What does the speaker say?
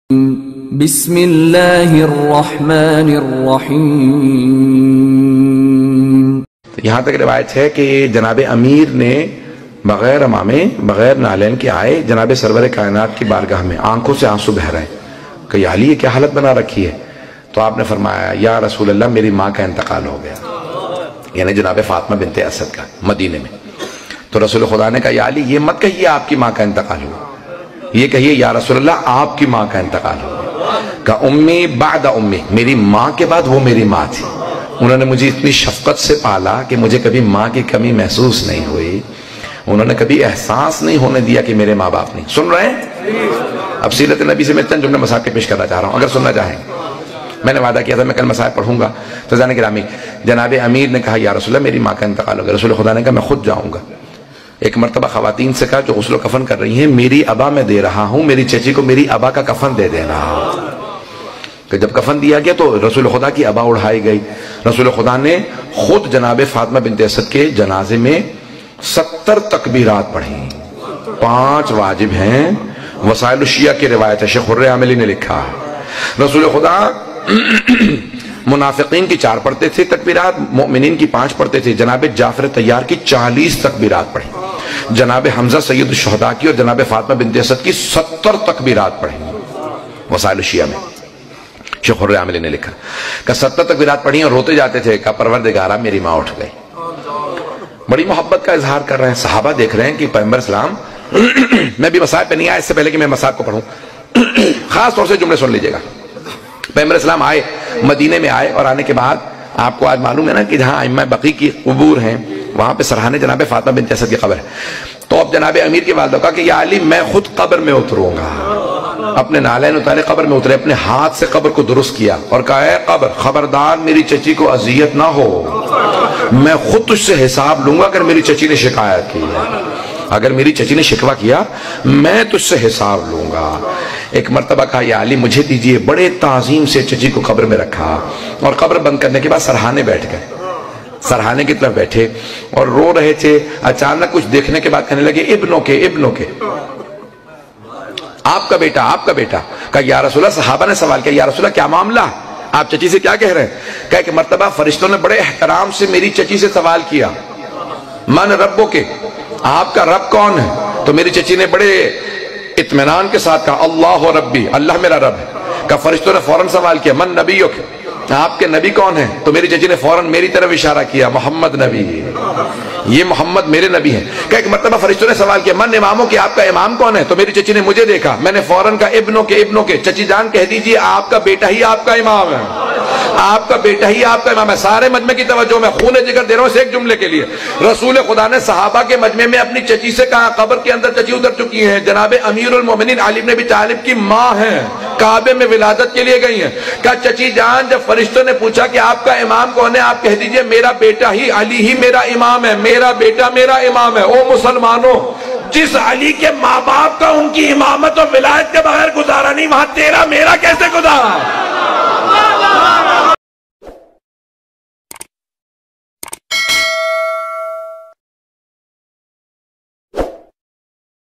بسم اللہ الرحمن الرحیم۔ یہاں تک روایت ہے کہ جناب امیر نے بغیر امامے بغیر نالین کے آئے جناب سرور کائنات کی بارگاہ میں، آنکھوں سے آنسو بہہ رہے ہیں کہ یا علی یہ کیا حالت بنا رکھی ہے؟ تو آپ نے فرمایا یا رسول اللہ میری ماں کا انتقال ہو گیا، یعنی جناب فاطمہ بنت اسد کا، مدینے میں۔ تو رسول خدا نے کہا یا علی یہ مت کہیے آپ کی ماں کا انتقال ہوا، یہ کہیے یا رسول اللہ آپ کی ماں کا انتقال ہوا۔ کہ امی بعد امی، میری ماں کے بعد وہ میری ماں تھی، انہوں نے مجھے اتنی شفقت سے پالا کہ مجھے کبھی ماں کی کمی محسوس نہیں ہوئی، انہوں نے کبھی احساس نہیں ہونے دیا کہ میرے ماں باپ نہیں۔ سن رہے ہیں؟ اب سیرت نبی سے میں چند جملے مصاحب کے پیش کرنا چاہ رہا ہوں، اگر سننا چاہیں۔ میں نے وعدہ کیا تھا میں کل مصاحب پڑھوں گا۔ تو جانے گرامی جناب امیر نے کہا یا رسول اللہ میری ماں کا انتقال ہو گیا۔ رسول خدا نے کہا میں خود جاؤں گا۔ ایک مرتبہ خواتین سے کہا جو غسل و کفن کر رہی ہیں میری ابا میں دے رہا ہوں، میری چچی کو میری ابا کا کفن دے دینا۔ کہ جب کفن دیا گیا تو رسول خدا کی ابا اڑھائی گئی۔ رسول خدا نے خود جناب فاطمہ بنت اسد کے جنازے میں 70 تکبیرات پڑھی، 5 واجب ہیں، وسائل الشیعہ کی روایت ہے، شیخ حر عاملی نے لکھا ہے۔ رسول خدا منافقین کی 4 پڑھتے تھے تکبیرات، مؤمنین کی 5 پڑھتے تھے، جناب جعفر طیار کی 40 تکبیرات پڑھی، جناب حمزہ سید الشہداء کی اور جناب فاطمہ بنت اسد کی 70 تکبیرات پڑھی، وسائل الشیعہ میں شیخ حر عاملی نے لکھا کہ 70 تکبیرات پڑھی اور روتے جاتے تھے کہ پروردگارا میری ماں اٹھ گئی۔ بڑی محبت کا اظہار کر رہے ہیں، صحابہ دیکھ رہے ہیں کہ پیغمبر اسلام میں بھی مصاحب پہ نہیں آیا اس سے پہلے کہ میں مصاحب کو پڑھوں، خاص طور سے جملے سن لیجئے گا۔ پیغمبر اسلام آئے، مدینے میں آئے، اور آنے کے بعد آپ کو آج معلوم ہے نا کہ جہاں ائمہ بقیع کی قبور ہیں وہاں پہ سرحانے جناب فاطمہ بنت اسد کی قبر ہے۔ تو اب جناب امیر کے والدہ کہا کہ یا علی میں خود قبر میں اتروں گا۔ اپنے نالین اتارے، قبر میں اترے، اپنے ہاتھ سے قبر کو درست کیا اور کہا اے قبر خبردار میری چچی کو اذیت نہ ہو، میں خود تجھ سے حساب لوں گا اگر میری چچی نے شکایت کی ہے، اگر میری چچی نے شکوہ کیا میں تجھ سے حساب لوں گا۔ ایک مرتبہ کہا یا علی مجھے دیجئے، بڑے تعظیم سے چچی کو قبر میں رکھا اور قبر بند کرنے کے بعد سرحانے بیٹھ گئے، سرحانے کی طرف بیٹھے اور رو رہے تھے۔ اچانک کچھ دیکھنے کے بعد کہنے لگے ابنوں کے آپ کا بیٹا کہا یا رسول اللہ، صحابہ نے سوال کیا یا رسول اللہ کیا معاملہ، آپ چچی سے کیا کہہ رہے ہیں؟ کہا کہ مرتبہ فرشتوں نے بڑے احترام سے میری چچی سے سوال کیا من ربو کے، آپ کا رب کون ہے؟ تو میری چچی نے بڑے اطمینان کے ساتھ کہا اللہ ربی، اللہ میرا رب ہے۔ کہا فرشتوں نے فوراً سوال کیا من نبیو کے، آپ کے نبی کون ہیں؟ تو میری چچی نے فوراً میری طرف اشارہ کیا محمد نبی، یہ محمد میرے نبی ہیں۔ کہ ایک مرتبہ فرشتوں نے سوال کیا من اماموں کے، آپ کا امام کون ہے؟ تو میری چچی نے مجھے دیکھا، میں نے فوراً کہا ابنوں کے، چچی جان کہہ دیجئے آپ کا بیٹا ہی آپ کا امام ہے، آپ کا بیٹا ہی آپ کا امام ہے۔ سارے مجمع کی توجہ میں خون جگر دے رہا ہوں اس ایک جملے کے لیے۔ رسول خدا نے صحابہ کے مجمع میں اپنی چچی سے کہا، قبر کے اندر چچی اتر چکی ہیں، جناب امیر المومنین علی بن ابی طالب کی ماں ہیں، کعبے میں ولادت کے لیے گئی ہیں۔ کہا چچی جان جب فرشتوں نے پوچھا کہ آپ کا امام کون ہے، آپ کہہ دیجئے میرا بیٹا ہی علی ہی میرا امام ہے، میرا بیٹا میرا امام ہے۔ او مسلمانوں، جس علی کے ماں باپ کا ان کی امامت اور ولایت کے بغیر گزارا نہیں، وہاں تیرا میرا کیسے